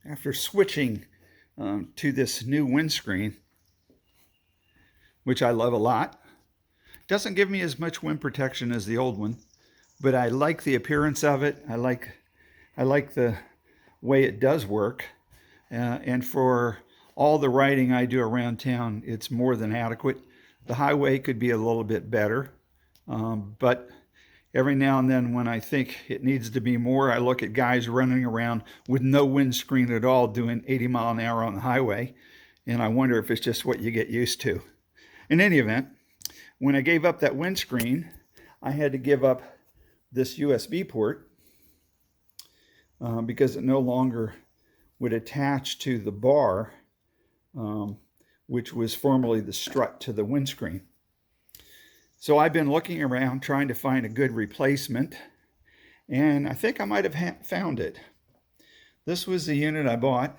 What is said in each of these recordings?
after switching to this new windscreen, which I love a lot. Doesn't give me as much wind protection as the old one, but I like the appearance of it. I like the way it does work. And for all the riding I do around town, it's more than adequate. The highway could be a little bit better, but every now and then when I think it needs to be more, I look at guys running around with no windscreen at all doing 80 mile an hour on the highway, and I wonder if it's just what you get used to. In any event, when I gave up that windscreen, I had to give up this USB port because it no longer would attach to the bar, which was formerly the strut to the windscreen. So I've been looking around trying to find a good replacement, and I think I might have found it. This was the unit I bought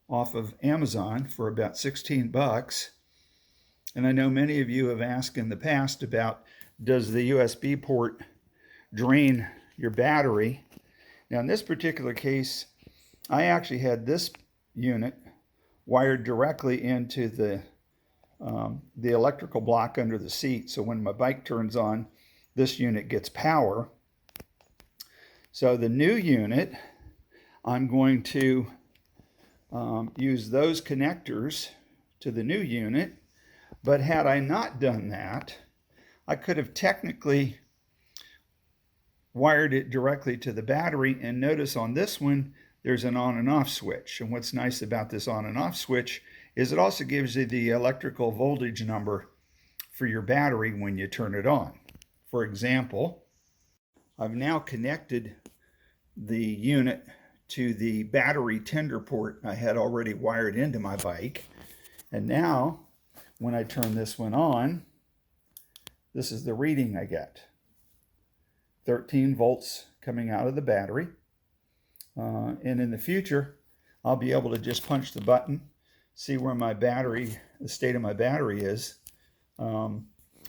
off of Amazon for about 16 bucks. And I know many of you have asked in the past about, does the USB port drain your battery? Now in this particular case, I actually had this unit wired directly into the electrical block under the seat. So when my bike turns on, this unit gets power. So the new unit, I'm going to use those connectors to the new unit. But had I not done that, I could have technically wired it directly to the battery. And notice on this one, there's an on and off switch. And what's nice about this on and off switch is it also gives you the electrical voltage number for your battery when you turn it on. For example, I've now connected the unit to the battery tender port I had already wired into my bike. And now, when I turn this one on, this is the reading I get. 13 volts coming out of the battery. And in the future, I'll be able to just punch the button, see where my battery, the state of my battery is,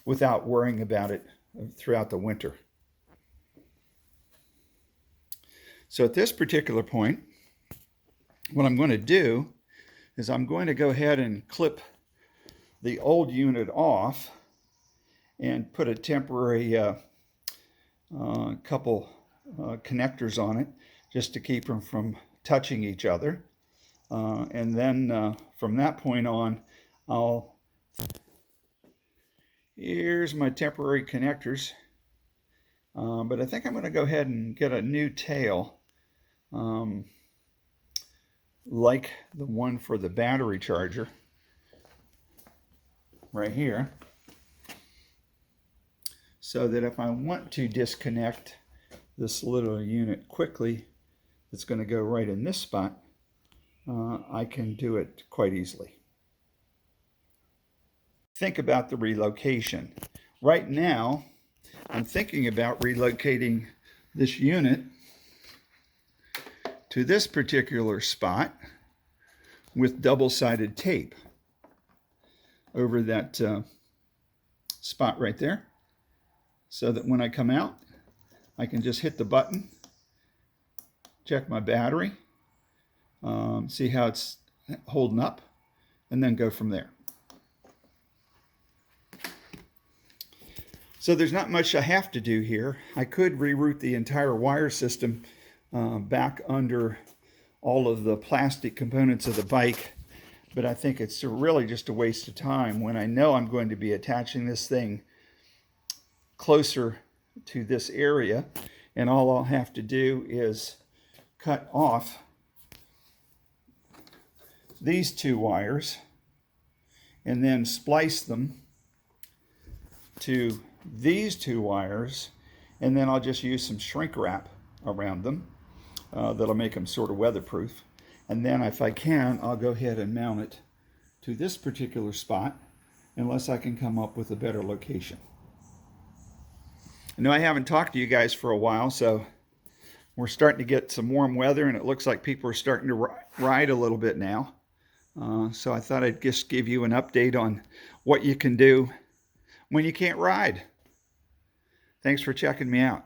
without worrying about it throughout the winter. So at this particular point, what I'm going to do is I'm going to go ahead and clip the old unit off and put a temporary couple connectors on it just to keep them from touching each other. And then from that point on, here's my temporary connectors. But I think I'm going to go ahead and get a new tail like the one for the battery charger right here, so that if I want to disconnect this little unit quickly, it's going to go right in this spot, I can do it quite easily. Think about the relocation. Right now, I'm thinking about relocating this unit to this particular spot with double-sided tape over that spot right there, so that when I come out, I can just hit the button, check my battery, see how it's holding up, and then go from there. So there's not much I have to do here. I could reroute the entire wire system back under all of the plastic components of the bike, but I think it's really just a waste of time when I know I'm going to be attaching this thing closer to this area, and all I'll have to do is cut off these two wires and then splice them to these two wires, and then I'll just use some shrink wrap around them that'll make them sort of weatherproof. And then if I can, I'll go ahead and mount it to this particular spot, unless I can come up with a better location. I know I haven't talked to you guys for a while, so we're starting to get some warm weather, and it looks like people are starting to ride a little bit now. So I thought I'd just give you an update on what you can do when you can't ride. Thanks for checking me out.